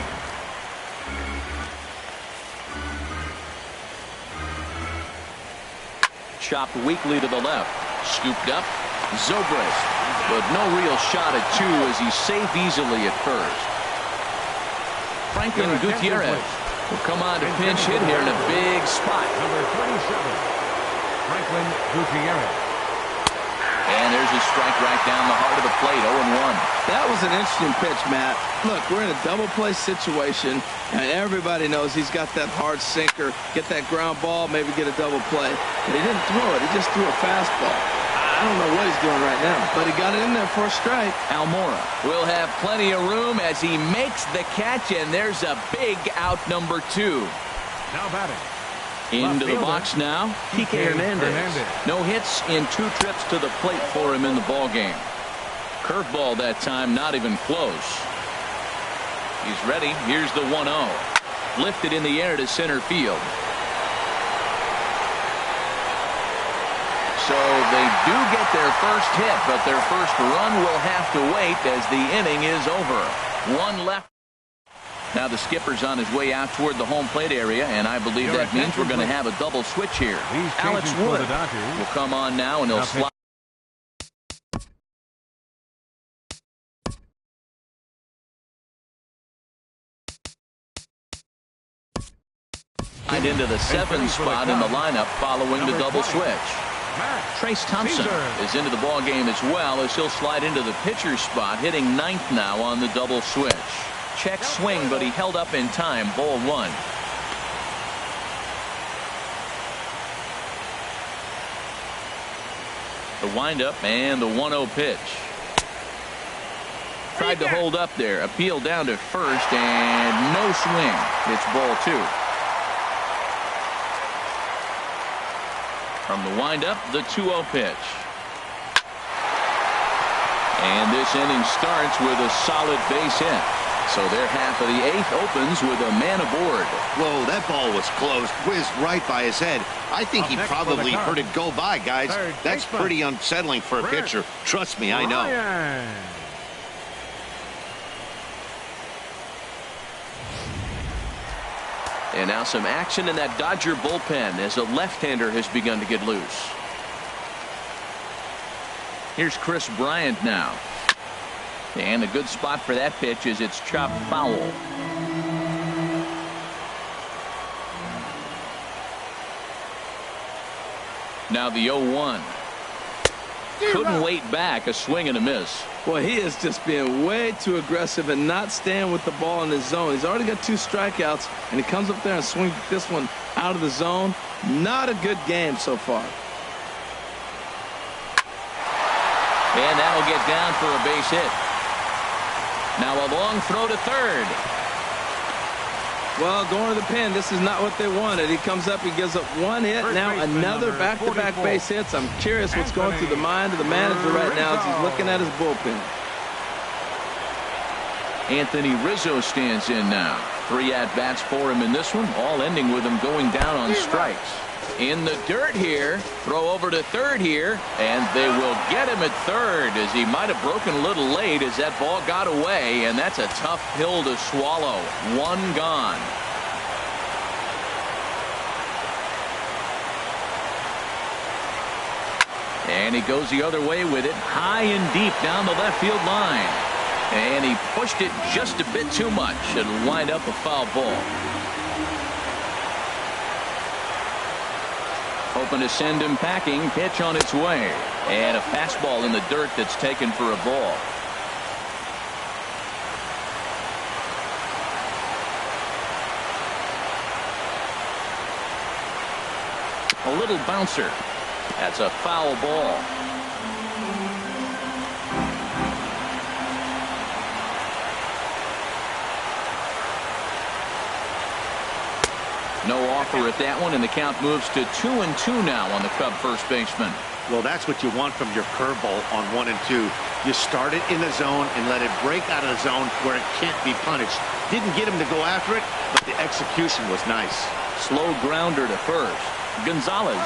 Chopped weakly to the left. Scooped up. Zobrist. But no real shot at 2 as he's safe easily at first. Franklin Gutierrez will come on to pinch hit here in a big spot. Number 27, Franklin Gutierrez. And there's a strike right down the heart of the plate, 0-1. That was an interesting pitch, Matt. Look, we're in a double play situation, and everybody knows he's got that hard sinker. Get that ground ball, maybe get a double play. But he didn't throw it. He just threw a fastball. I don't know what he's doing right now, but he got it in there for a strike. Almora will have plenty of room as he makes the catch, and there's a big out number 2. Now batting. Into the box now, Kike Hernandez. No hits in 2 trips to the plate for him in the ball game. Curveball that time, not even close. He's ready. Here's the 1-0. Lifted in the air to center field. So they do get their first hit, but their first run will have to wait as the inning is over. 1 left. Now the skipper's on his way out toward the home plate area, and I believe that means we're going to have a double switch here. Alex Wood will come on now, and he'll slide into the 7th spot in the lineup following the double switch. Trace Thompson is into the ball game as well as he'll slide into the pitcher's spot, hitting 9th now on the double switch. Check swing, but he held up in time. Ball 1. The windup and the 1-0 pitch. Tried to hold up there. Appeal down to first and no swing. It's ball 2. From the windup, the 2-0 pitch. And this inning starts with a solid base hit. So their half of the 8th opens with a man aboard. Whoa, that ball was close. Whizzed right by his head. I think he probably heard it go by, guys. That's pretty unsettling for a pitcher. Trust me, I know. And now some action in that Dodger bullpen as a left-hander has begun to get loose. Here's Chris Bryant now. And a good spot for that pitch is it's chopped foul. Now the 0-1. Couldn't wait back. A swing and a miss. Boy, he is just being way too aggressive and not staying with the ball in his zone. He's already got 2 strikeouts, and he comes up there and swings this one out of the zone. Not a good game so far. And that'll get down for a base hit. Now a long throw to third. Well, going to the pin, this is not what they wanted. He comes up, he gives up 1 hit. Now another back-to-back base hits. I'm curious what's going through the mind of the manager right now as he's looking at his bullpen. Anthony Rizzo stands in now. 3 at-bats for him in this one, all ending with him going down on strikes. In the dirt here, throw over to third here, and they will get him at third as he might have broken a little late as that ball got away, and that's a tough pill to swallow. 1 gone. And he goes the other way with it, high and deep down the left field line. And he pushed it just a bit too much. It'll wind up a foul ball. Hoping to send him packing. Pitch on its way. And a fastball in the dirt that's taken for a ball. A little bouncer. That's a foul ball. offer at that one, and the count moves to 2-2 now on the Cub first baseman. Well, that's what you want from your curveball on 1 and 2. You start it in the zone and let it break out of the zone where it can't be punished. Didn't get him to go after it, but the execution was nice. Slow grounder to first. Gonzalez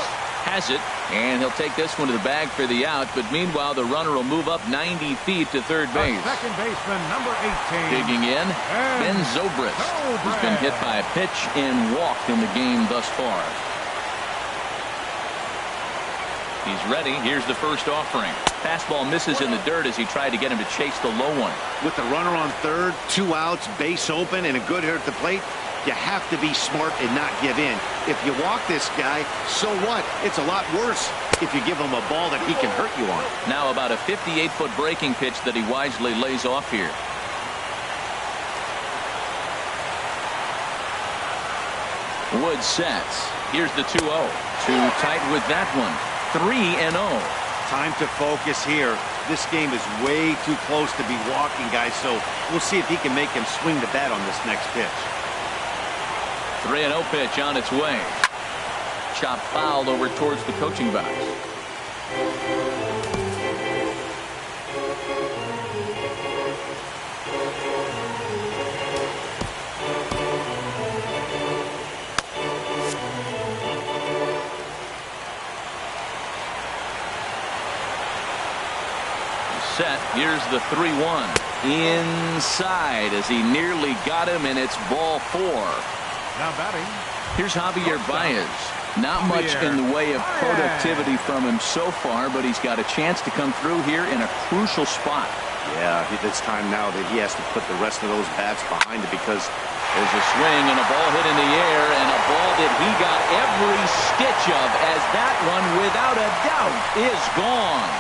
has it, and he'll take this one to the bag for the out, but meanwhile the runner will move up 90 feet to third base. Second baseman, number 18. Digging in, Ben Zobrist, who's been hit by a pitch and walked in the game thus far. He's ready. Here's the first offering. Fastball misses in the dirt as he tried to get him to chase the low one. With the runner on third, 2 outs, base open, and a good hitter at the plate, you have to be smart and not give in. If you walk this guy, so what? It's a lot worse if you give him a ball that he can hurt you on. Now about a 58-foot breaking pitch that he wisely lays off here. Wood sets. Here's the 2-0. Too tight with that one. 3-0. Time to focus here. This game is way too close to be walking, guys, so we'll see if he can make him swing the bat on this next pitch. 3-0 pitch on its way. Chop fouled over towards the coaching box. Set. Here's the 3-1. Inside as he nearly got him, and it's ball 4. Now batting. Here's Javier Baez. Not much in the way of productivity from him so far, but he's got a chance to come through here in a crucial spot. Yeah, it's time now that he has to put the rest of those bats behind it, because there's a swing and a ball hit in the air, and a ball that he got every stitch of, as that one, without a doubt, is gone.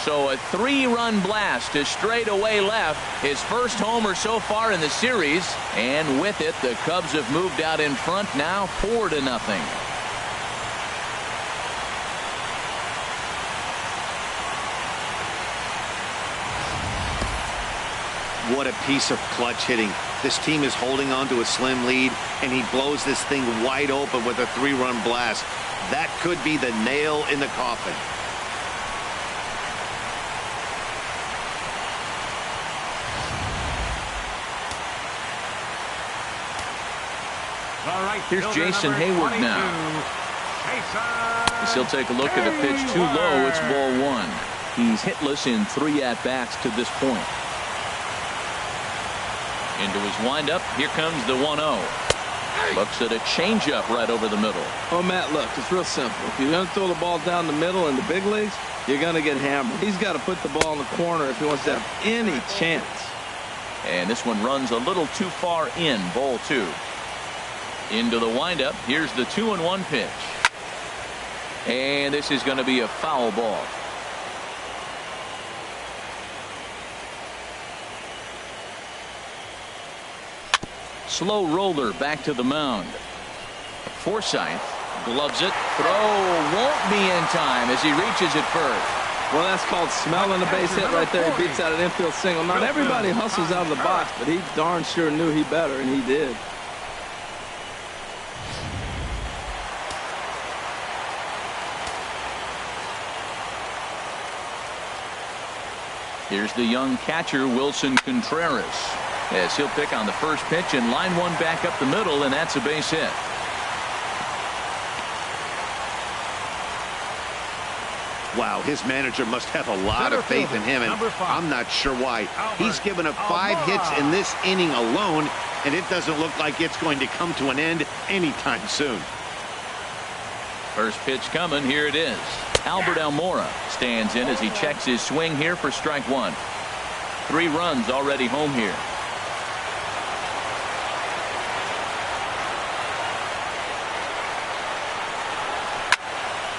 So a 3-run blast to straightaway left. His first homer so far in the series. And with it, the Cubs have moved out in front now 4-0. What a piece of clutch hitting. This team is holding on to a slim lead, and he blows this thing wide open with a 3-run blast. That could be the nail in the coffin. Here's Jason Hayward now. As he'll take a look at a pitch too low. It's ball 1. He's hitless in 3 at-bats to this point. Into his windup. Here comes the 1-0. Looks at a changeup right over the middle. Oh, Matt, look, it's real simple. If you're going to throw the ball down the middle in the big leagues, you're going to get hammered. He's got to put the ball in the corner if he wants to have any chance. And this one runs a little too far in. Ball 2. Into the windup. Here's the 2-1 pitch. And this is going to be a foul ball. Slow roller back to the mound. Forsythe gloves it. Throw won't be in time as he reaches it first. Well, that's called smelling a base hit right there. He beats out an infield single. Not everybody hustles out of the box, but he darn sure knew he better, and he did. Here's the young catcher, Wilson Contreras, as he'll pick on the first pitch and line one back up the middle, and that's a base hit. Wow, his manager must have a lot of faith in him, and I'm not sure why. He's given up 5 hits in this inning alone, and it doesn't look like it's going to come to an end anytime soon. First pitch coming. Here it is. Albert Almora stands in as he checks his swing here for strike 1. 3 runs already home here.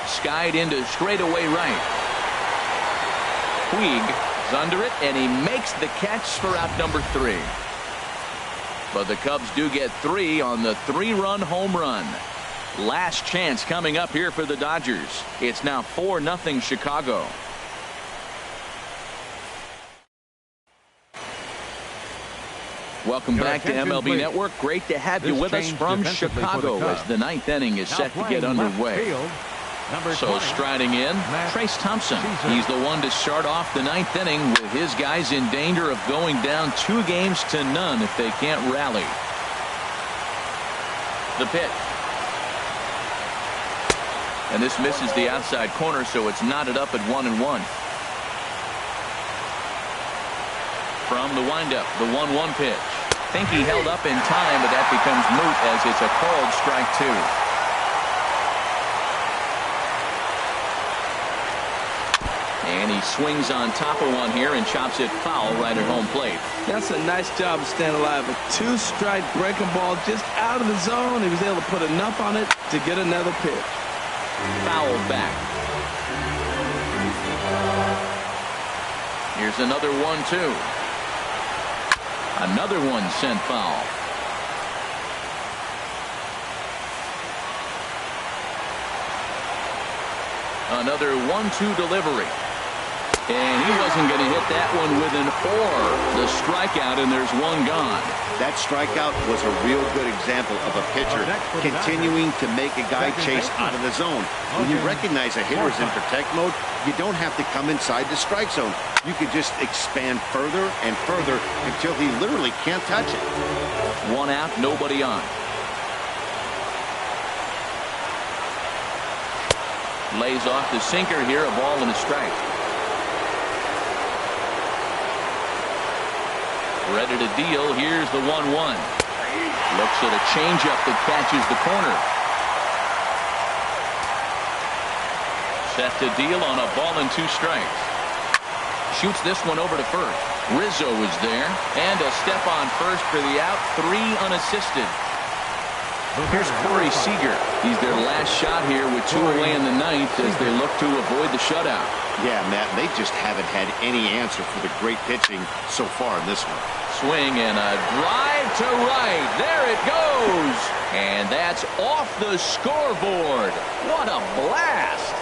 Skied into straightaway right. Puig is under it, and he makes the catch for out number 3. But the Cubs do get 3 on the 3-run home run. Last chance coming up here for the Dodgers. It's now 4-0 Chicago. Welcome back to MLB Network. Great to have you with us from Chicago as the ninth inning is set to get underway. So striding in, Trace Thompson. He's the one to start off the ninth inning with his guys in danger of going down 2-0 if they can't rally. The pitch. And this misses the outside corner, so it's knotted up at 1-1. From the windup, the 1-1 pitch. Think he held up in time, but that becomes moot as it's a called strike 2. And he swings on top of one here and chops it foul right at home plate. That's a nice job of staying alive. A 2-strike breaking ball just out of the zone. He was able to put enough on it to get another pitch. Foul back. Here's another 1-2. Another one sent foul. Another 1-2 delivery. And he wasn't going to hit that one with an or. The strikeout, and there's one gone. That strikeout was a real good example of a pitcher continuing to make a guy chase out of the zone. When you recognize a hitter is in protect mode, you don't have to come inside the strike zone. You can just expand further and further until he literally can't touch it. One out, nobody on. Lays off the sinker here, a ball and a strike. Ready to deal. Here's the 1-1. Looks at a changeup that catches the corner. Set to deal on a ball and 2 strikes. Shoots this one over to first. Rizzo is there. And a step on first for the out. 3 unassisted. Here's Seager. He's their last shot here with 2 away in the ninth as they look to avoid the shutout. Yeah, Matt, they just haven't had any answer for the great pitching so far in this one. Swing and a drive to right. There it goes. And that's off the scoreboard. What a blast.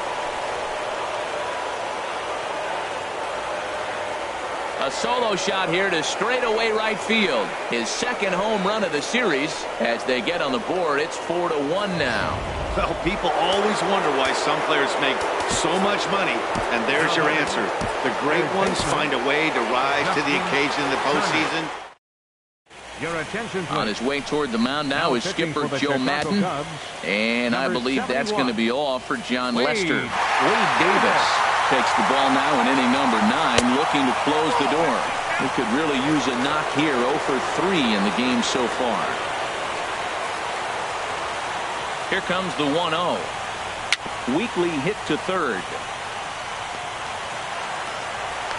A solo shot here to straightaway right field. His second home run of the series. As they get on the board, it's 4-1 now. Well, people always wonder why some players make so much money, and there's your answer. The great ones find a way to rise to the occasion in the postseason. On his way toward the mound now is skipper Joe Madden, and I believe that's going to be all for John Lester. Wade Davis takes the ball now in inning number 9, looking to close the door. He could really use a knock here. 0 for 3 in the game so far. Here comes the 1-0. Weekly hit to third.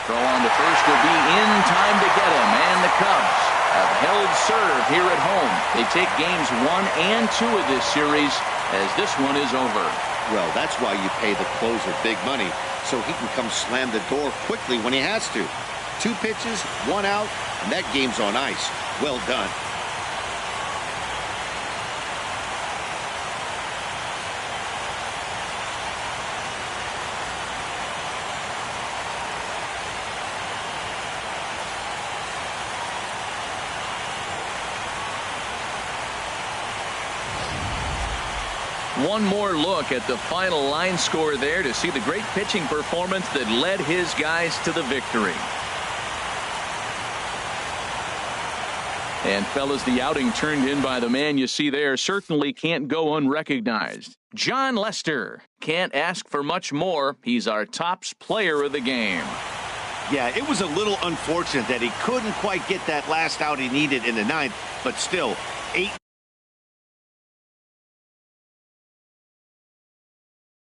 Throw on to first will be in time to get him, and the Cubs have held serve here at home. They take games 1 and 2 of this series as this one is over. Well, that's why you pay the closer big money, so he can come slam the door quickly when he has to. 2 pitches, 1 out, and that game's on ice. Well done. One more look at the final line score there to see the great pitching performance that led his guys to the victory. And fellas, the outing turned in by the man you see there certainly can't go unrecognized. John Lester. Can't ask for much more. He's our tops player of the game. Yeah, it was a little unfortunate that he couldn't quite get that last out he needed in the ninth, but still, 8